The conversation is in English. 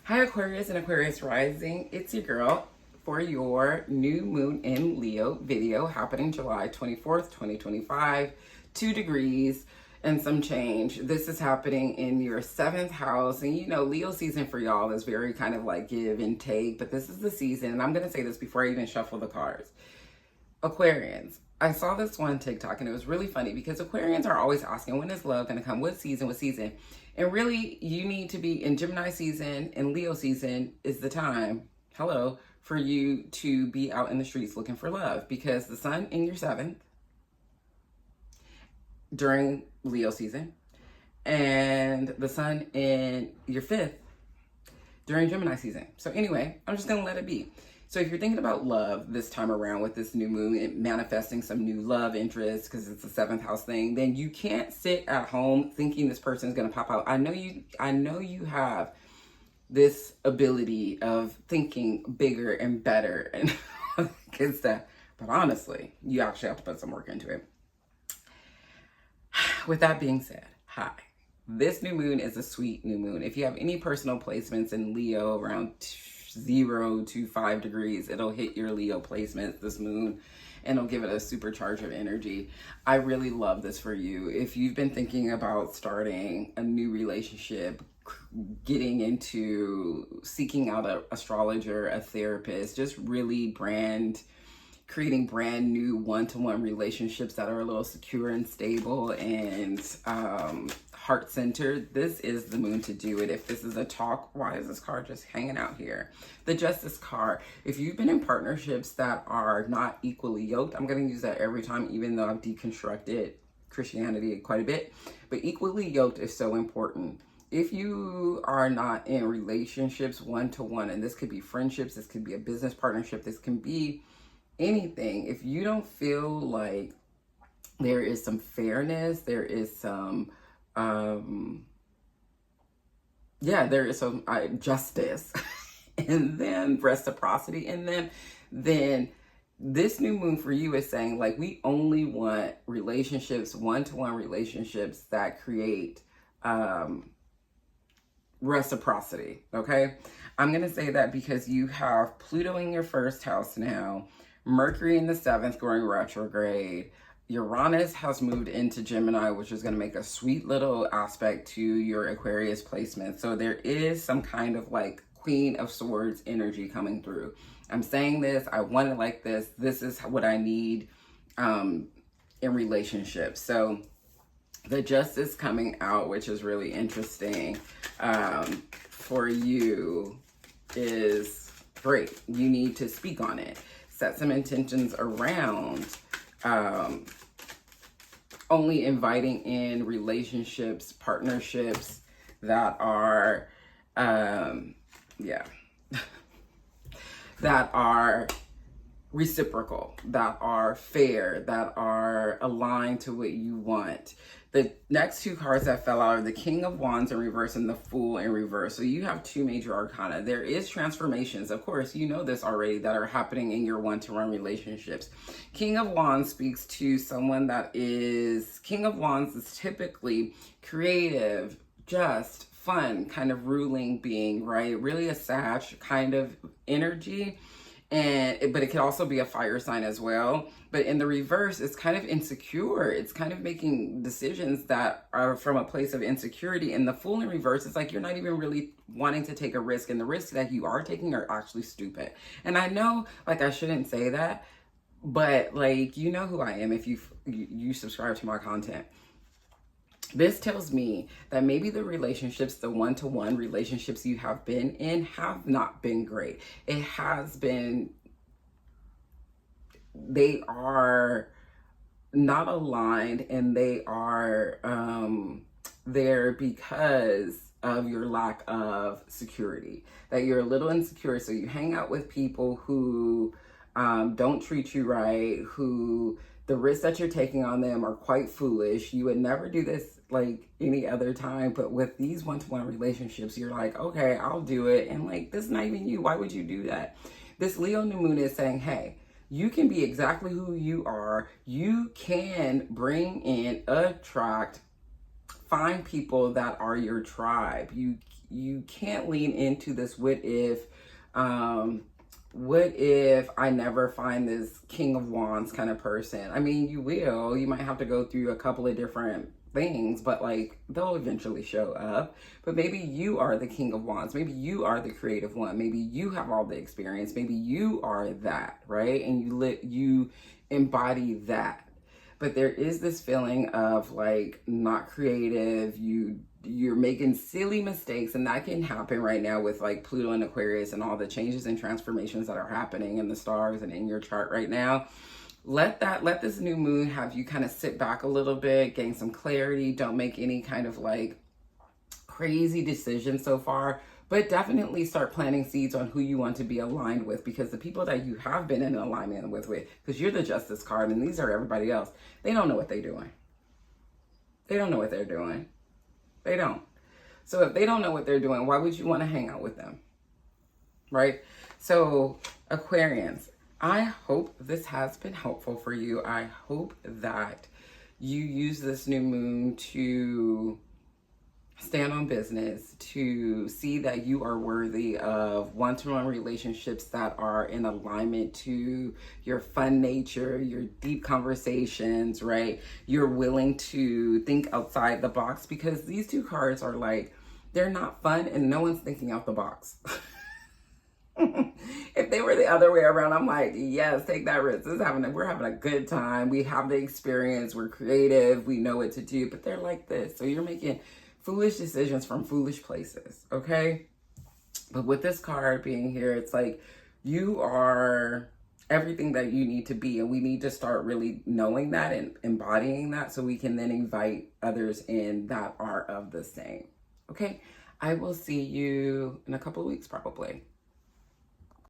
Hi Aquarius and Aquarius Rising, it's your girl for your new moon in Leo video happening July 24th, 2025, 2 degrees and some change. This is happening in your 7th house, and you know Leo season for y'all is very kind of like give and take, but this is the season, and I'm going to say this before I even shuffle the cards. Aquarians, I saw this one TikTok and it was really funny because Aquarians are always asking, when is love going to come? What season? What season? And really, you need to be in Gemini season and Leo season is the time, hello, for you to be out in the streets looking for love, because the sun in your 7th during Leo season and the sun in your 5th during Gemini season. So anyway, I'm just going to let it be. So if you're thinking about love this time around with this new moon and manifesting some new love interest, because it's a 7th house thing, then you can't sit at home thinking this person is going to pop out. I know you have this ability of thinking bigger and better and good stuff, but honestly, you actually have to put some work into it. With that being said, hi. This new moon is a sweet new moon. If you have any personal placements in Leo around 0 to 5 degrees, it'll hit your Leo placements this moon and it'll give it a supercharge of energy. I really love this for you. If you've been thinking about starting a new relationship, getting into seeking out an astrologer, a therapist, just really creating brand new one-to-one relationships that are a little secure and stable and heart-centered, this is the moon to do it. If this is a talk, why is this card just hanging out here? The Justice card. If you've been in partnerships that are not equally yoked, I'm going to use that every time, even though I've deconstructed Christianity quite a bit, but equally yoked is so important. If you are not in relationships one-to-one, and this could be friendships, this could be a business partnership, this can be anything, if you don't feel like there is some fairness, there is some there is some justice and then reciprocity in them, then this new moon for you is saying, like, we only want relationships, one-to-one relationships that create reciprocity. Okay, I'm gonna say that because you have Pluto in your 1st house now, Mercury in the 7th going retrograde, Uranus has moved into Gemini, which is going to make a sweet little aspect to your Aquarius placement. So there is some kind of like Queen of Swords energy coming through. I'm saying this, I want it like this. This is what I need in relationships. So the Justice coming out, which is really interesting for you, is great. You need to speak on it. Set some intentions around only inviting in relationships, partnerships that are, that are reciprocal, that are fair, that are aligned to what you want. The next 2 cards that fell out are the King of Wands in reverse and the Fool in reverse. So you have 2 major arcana. There is transformations, of course, you know this already, that are happening in your one-to-one relationships. King of Wands speaks to someone that is, King of Wands is typically creative, just fun, kind of ruling being, right? Really a Sag kind of energy. But it could also be a fire sign as well. But in the reverse, it's kind of insecure. It's kind of making decisions that are from a place of insecurity. And the Fool in reverse, it's like you're not even really wanting to take a risk. And the risks that you are taking are actually stupid. And I know, like, I shouldn't say that, but like, you know who I am if you subscribe to my content. This tells me that maybe the relationships, the one-to-one relationships you have been in have not been great. It has been, they are not aligned, and they are there because of your lack of security, that you're a little insecure. So you hang out with people who don't treat you right, who the risks that you're taking on them are quite foolish. You would never do this like any other time, but with these one-to-one relationships, you're like, okay, I'll do it. And like, this is not even you. Why would you do that? This Leo new moon is saying, hey, you can be exactly who you are. You can bring in, attract, find people that are your tribe. you can't lean into this what if I never find this King of Wands kind of person. I mean, you will. You might have to go through a couple of different things, but like they'll eventually show up. But maybe you are the King of Wands. Maybe you are the creative one. Maybe you have all the experience. Maybe you are that, right? And you embody that. But there is this feeling of like not creative. You're making silly mistakes, and that can happen right now with like Pluto and Aquarius and all the changes and transformations that are happening in the stars and in your chart right now. Let this new moon have you kind of sit back a little bit, gain some clarity. Don't make any kind of like crazy decisions so far, but definitely start planting seeds on who you want to be aligned with, because the people that you have been in alignment with, because you're the Justice card and these are everybody else, they don't know what they're doing. They don't know what they're doing. They don't. So if they don't know what they're doing, why would you want to hang out with them? Right? So Aquarians, I hope this has been helpful for you. I hope that you use this new moon to stand on business, to see that you are worthy of one-to-one relationships that are in alignment to your fun nature, your deep conversations, right? You're willing to think outside the box, because these two cards are like, they're not fun and no one's thinking out the box. If they were the other way around, I'm like, yes, take that risk. We're having a good time. We have the experience. We're creative. We know what to do. But they're like this. So you're making foolish decisions from foolish places, okay? But with this card being here, it's like you are everything that you need to be, and we need to start really knowing that and embodying that, so we can then invite others in that are of the same, okay? I will see you in a couple of weeks probably.